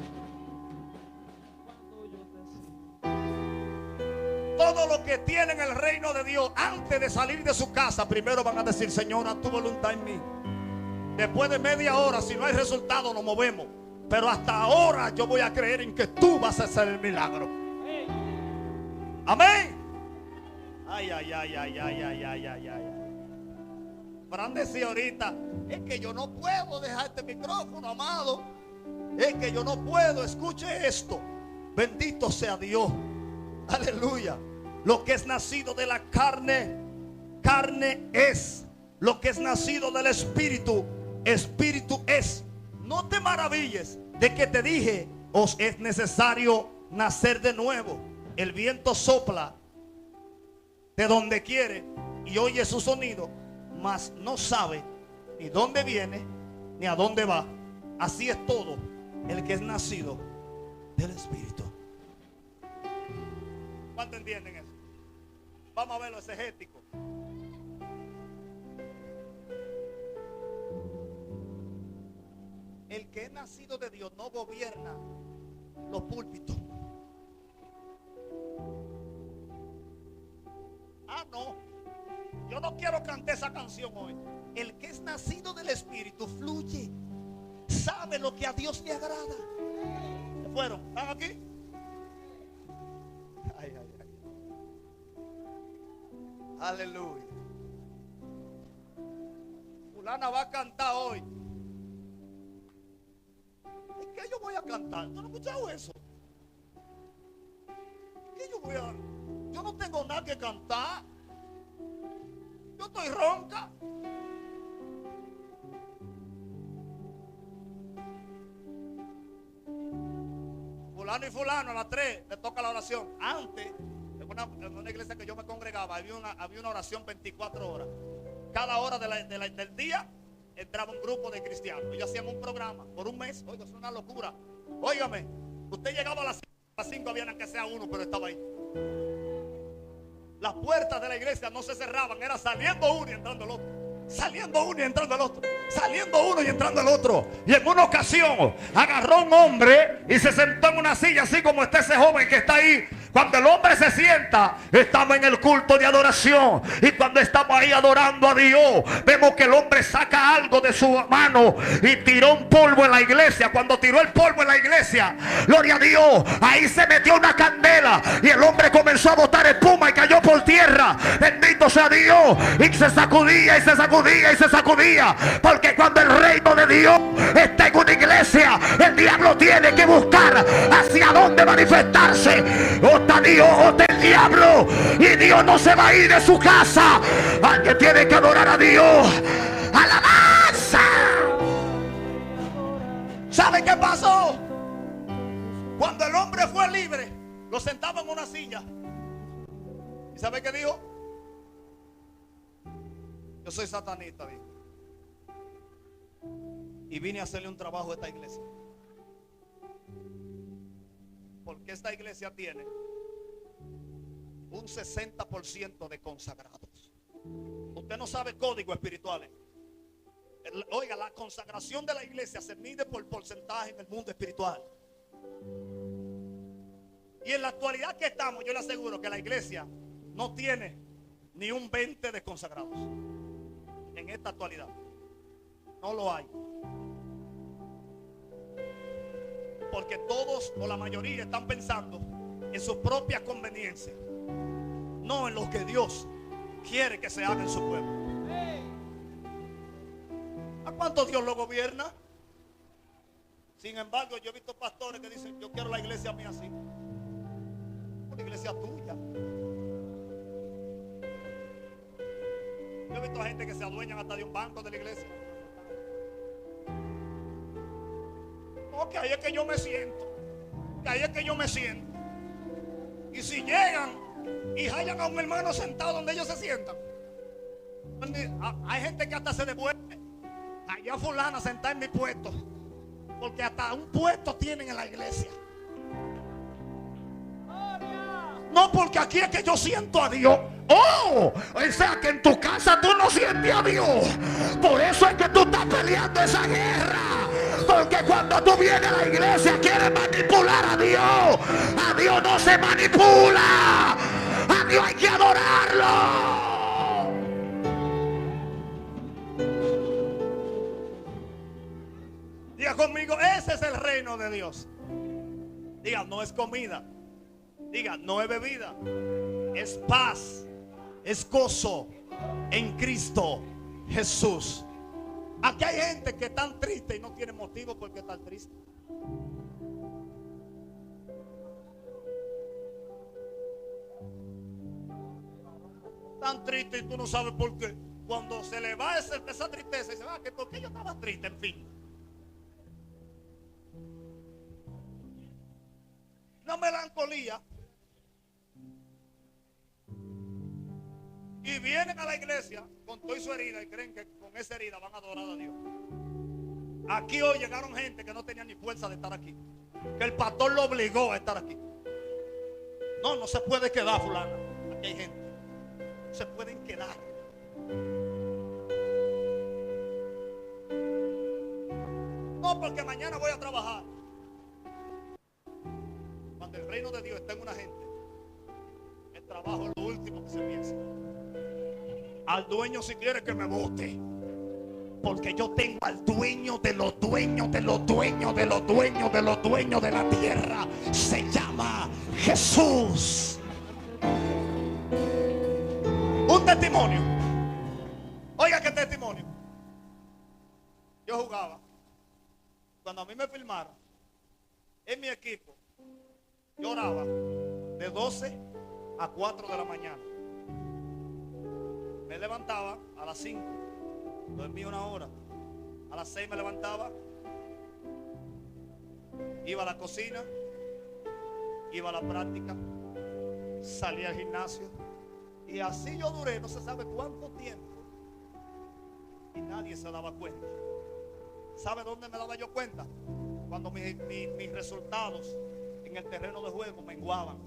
Todos los que tienen el reino de Dios, antes de salir de su casa, primero van a decir, Señor, haz tu voluntad en mí. Después de media hora, si no hay resultado, nos movemos. Pero hasta ahora yo voy a creer en que tú vas a hacer el milagro. Amén. Ay, ay, ay, ay, ay, ay, ay, ay, ay. Fran decía ahorita, es que yo no puedo dejar este micrófono, amado. Es que yo no puedo. Escuche esto. Bendito sea Dios. Aleluya. Lo que es nacido de la carne, carne es. Lo que es nacido del espíritu, espíritu es. No te maravilles de que te dije, os es necesario nacer de nuevo. El viento sopla de donde quiere y oye su sonido, mas no sabe ni dónde viene ni a dónde va. Así es todo el que es nacido del Espíritu. ¿Cuánto entienden eso? Vamos a verlo exegético. El que es nacido de Dios no gobierna los púlpitos. Ah, no. Yo no quiero cantar esa canción hoy. El que es nacido del Espíritu fluye. Sabe lo que a Dios le agrada. ¿Se fueron? ¿Están aquí? Ay, ay, ay. Aleluya. Fulana va a cantar hoy. ¿Qué yo voy a cantar? ¿Tú no has escuchado eso? ¿Qué yo voy a...? yo no tengo nada que cantar. Yo estoy ronca. Fulano y fulano a las 3 le toca la oración. Antes, en una iglesia que yo me congregaba, había una oración 24 horas. Cada hora del día entraba un grupo de cristianos. Ellos hacían un programa por un mes. Oiga, es una locura. Óigame, usted llegaba a las 5 habían que sea uno, pero estaba ahí. Las puertas de la iglesia no se cerraban, era saliendo uno y entrando el otro. Saliendo uno y entrando el otro. Saliendo uno y entrando el otro. Y en una ocasión agarró un hombre y se sentó en una silla, así como está ese joven que está ahí. Cuando el hombre se sienta, estamos en el culto de adoración. Y cuando estamos ahí adorando a Dios, vemos que el hombre saca algo de su mano y tiró un polvo en la iglesia. Cuando tiró el polvo en la iglesia, gloria a Dios, ahí se metió una candela y el hombre comenzó a botar espuma y cayó por tierra. Bendito sea Dios. Y se sacudía y se sacudía y se sacudía. Porque cuando el reino de Dios está en una iglesia, el diablo tiene que buscar hacia dónde manifestarse. O está Dios o está el diablo. Y Dios no se va a ir de su casa. Alguien tiene que adorar a Dios. ¡Alabanza! ¿Sabe qué pasó? Cuando el hombre fue libre, lo sentaba en una silla. ¿Y sabe qué dijo? Yo soy satanista, dijo. Y vine a hacerle un trabajo a esta iglesia. Porque esta iglesia tiene un 60% de consagrados. Usted no sabe códigos espirituales. Oiga, la consagración de la iglesia se mide por porcentaje en el mundo espiritual. Y en la actualidad que estamos, yo le aseguro que la iglesia no tiene ni un 20 de consagrados. En esta actualidad no lo hay. Porque todos o la mayoría están pensando en su propia conveniencia, no en lo que Dios quiere que se haga en su pueblo. ¿A cuánto Dios lo gobierna? Sin embargo, yo he visto pastores que dicen: yo quiero la iglesia mía así. Una iglesia tuya. Yo he visto a gente que se adueñan hasta de un banco de la iglesia. Que ahí es que yo me siento. Que ahí es que yo me siento. Y si llegan y hallan a un hermano sentado donde ellos se sientan, hay gente que hasta se devuelve. Allá fulana sentada en mi puesto. Porque hasta un puesto tienen en la iglesia. No, porque aquí es que yo siento a Dios. Oh, o sea que en tu casa tú no sientes a Dios. Por eso es que tú estás peleando esa guerra. Porque cuando tú vienes a la iglesia quieres manipular a Dios. A Dios no se manipula. A Dios hay que adorarlo. Diga conmigo, ese es el reino de Dios. Diga, no es comida. Diga, no es bebida. Es paz. Es gozo en Cristo Jesús. Aquí hay gente que están triste y no tiene motivo por qué estar triste. Tan triste y tú no sabes por qué. Cuando se le va esa tristeza, dice: que ¿por qué yo estaba triste? En fin. Una melancolía. Y vienen a la iglesia con toda su herida y creen que con esa herida van a adorar a Dios. Aquí hoy llegaron gente que no tenía ni fuerza de estar aquí. Que el pastor lo obligó a estar aquí. No, no se puede quedar fulana. Aquí hay gente. No se pueden quedar. No, porque mañana voy a trabajar. Cuando el reino de Dios está en una gente, el trabajo es lo último que se piensa. Al dueño si quiere que me vote. Porque yo tengo al dueño de los dueños, de los dueños, de los dueños, de los dueños de la tierra. Se llama Jesús. Un testimonio. Oiga qué testimonio. Yo jugaba. Cuando a mí me filmaron en mi equipo, yo oraba de 12 a 4 de la mañana. Me levantaba a las 5, dormía una hora. A las 6 me levantaba, iba a la cocina, iba a la práctica, salía al gimnasio. Y así yo duré no se sabe cuánto tiempo. Y nadie se daba cuenta. ¿Sabe dónde me daba yo cuenta? Cuando mis resultados en el terreno de juego menguaban.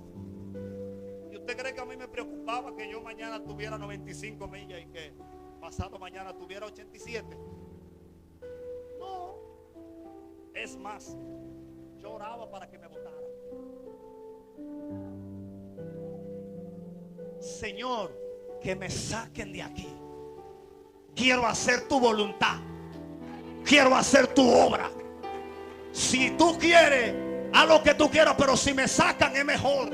¿Y usted cree que a mí me preocupaba que yo mañana tuviera 95 millas y que pasado mañana tuviera 87? No. Es más, yo oraba para que me votara. Señor, que me saquen de aquí. Quiero hacer tu voluntad. Quiero hacer tu obra. Si tú quieres, haz lo que tú quieras, pero si me sacan es mejor.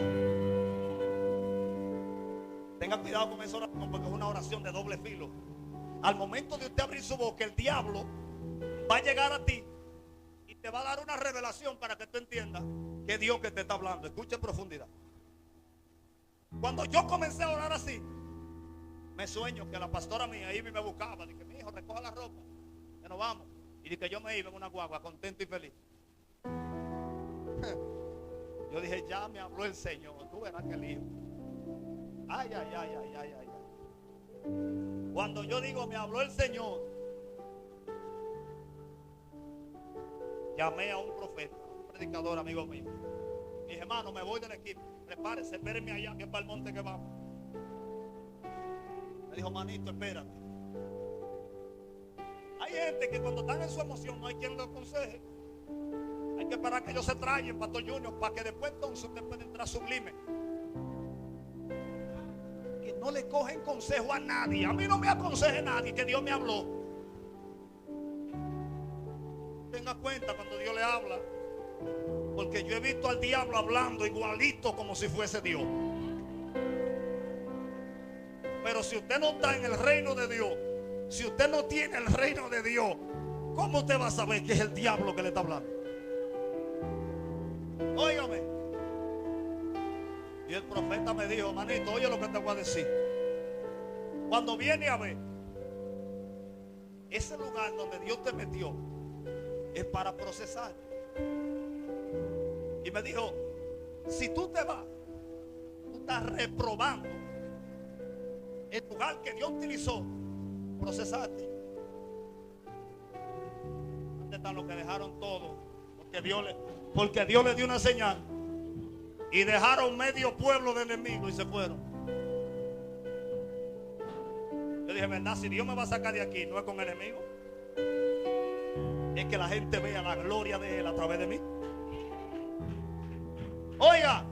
Tenga cuidado con esa oración, porque es una oración de doble filo. Al momento de usted abrir su boca, el diablo va a llegar a ti y te va a dar una revelación para que tú entiendas que es Dios que te está hablando. Escucha en profundidad. Cuando yo comencé a orar así, me sueño que la pastora mía iba y me buscaba. Dije, mi hijo, recoja la ropa, que nos vamos. Y dije que yo me iba en una guagua, contento y feliz. Yo dije, ya me habló el Señor. Tú verás que lío. Ay, ay, ay, ay, ay, ay. Cuando yo digo, me habló el Señor, llamé a un profeta, un predicador amigo mío. Dije, hermano, me voy del equipo. Prepárese, espérenme allá, que es para el monte que vamos. Me dijo, manito, espérate. Hay gente que cuando están en su emoción no hay quien lo aconseje. Hay que esperar que ellos se traigan, Pastor Junior, para que después entonces usted pueda entrar sublime. Que no le cogen consejo a nadie. A mí no me aconseje nadie, que Dios me habló. Tenga cuenta cuando Dios le habla, porque yo he visto al diablo hablando igualito como si fuese Dios. Pero si usted no está en el reino de Dios, si usted no tiene el reino de Dios, ¿cómo usted va a saber que es el diablo que le está hablando? Óigame. Y el profeta me dijo, manito, oye lo que te voy a decir. Cuando viene a ver, ese lugar donde Dios te metió es para procesar. Y me dijo, si tú te vas, tú estás reprobando el lugar que Dios utilizó, procesarte. ¿Dónde están los que dejaron todo? Porque Dios le dio una señal y dejaron medio pueblo de enemigos y se fueron. Yo dije, verdad, si Dios me va a sacar de aquí, no es con enemigos, es que la gente vea la gloria de Él a través de mí. Oiga,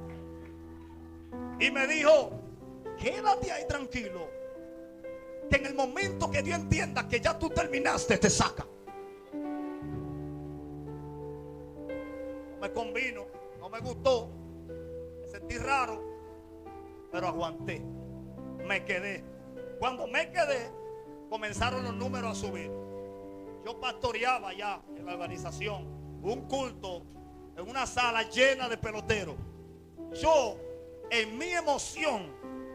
y me dijo, quédate ahí tranquilo, que en el momento que Dios entienda que ya tú terminaste, te saca. No me convino, no me gustó, me sentí raro, pero aguanté, me quedé. Cuando me quedé, comenzaron los números a subir. Yo pastoreaba ya en la organización un culto en una sala llena de peloteros. Yo, en mi emoción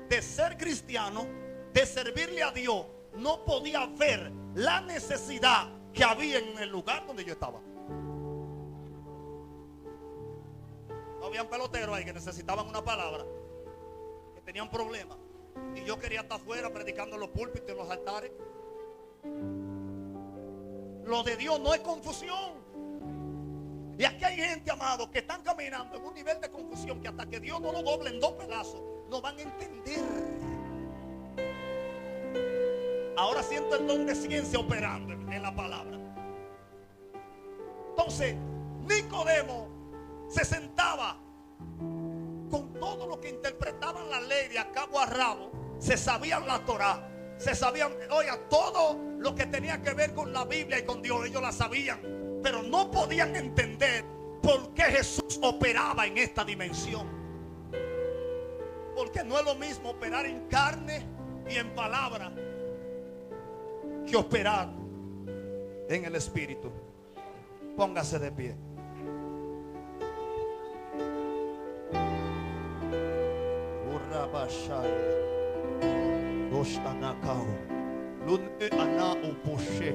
de ser cristiano, de servirle a Dios, no podía ver la necesidad que había en el lugar donde yo estaba. No habían peloteros ahí que necesitaban una palabra, que tenían problemas, y yo quería estar afuera predicando en los púlpitos, en los altares. Lo de Dios no es confusión. Y aquí hay gente, amado, que están caminando en un nivel de confusión que hasta que Dios no lo doble en dos pedazos, no van a entender. Ahora siento el don de ciencia operando en la palabra. Entonces, Nicodemo se sentaba con todo lo que interpretaban la ley de a cabo a rabo. Se sabían la Torá, se sabían, oiga, todo lo que tenía que ver con la Biblia y con Dios, ellos la sabían, pero no podían entender por qué Jesús operaba en esta dimensión. Porque no es lo mismo operar en carne y en palabra que operar en el Espíritu. Póngase de pie. Dostanakao. Lune ana upushe.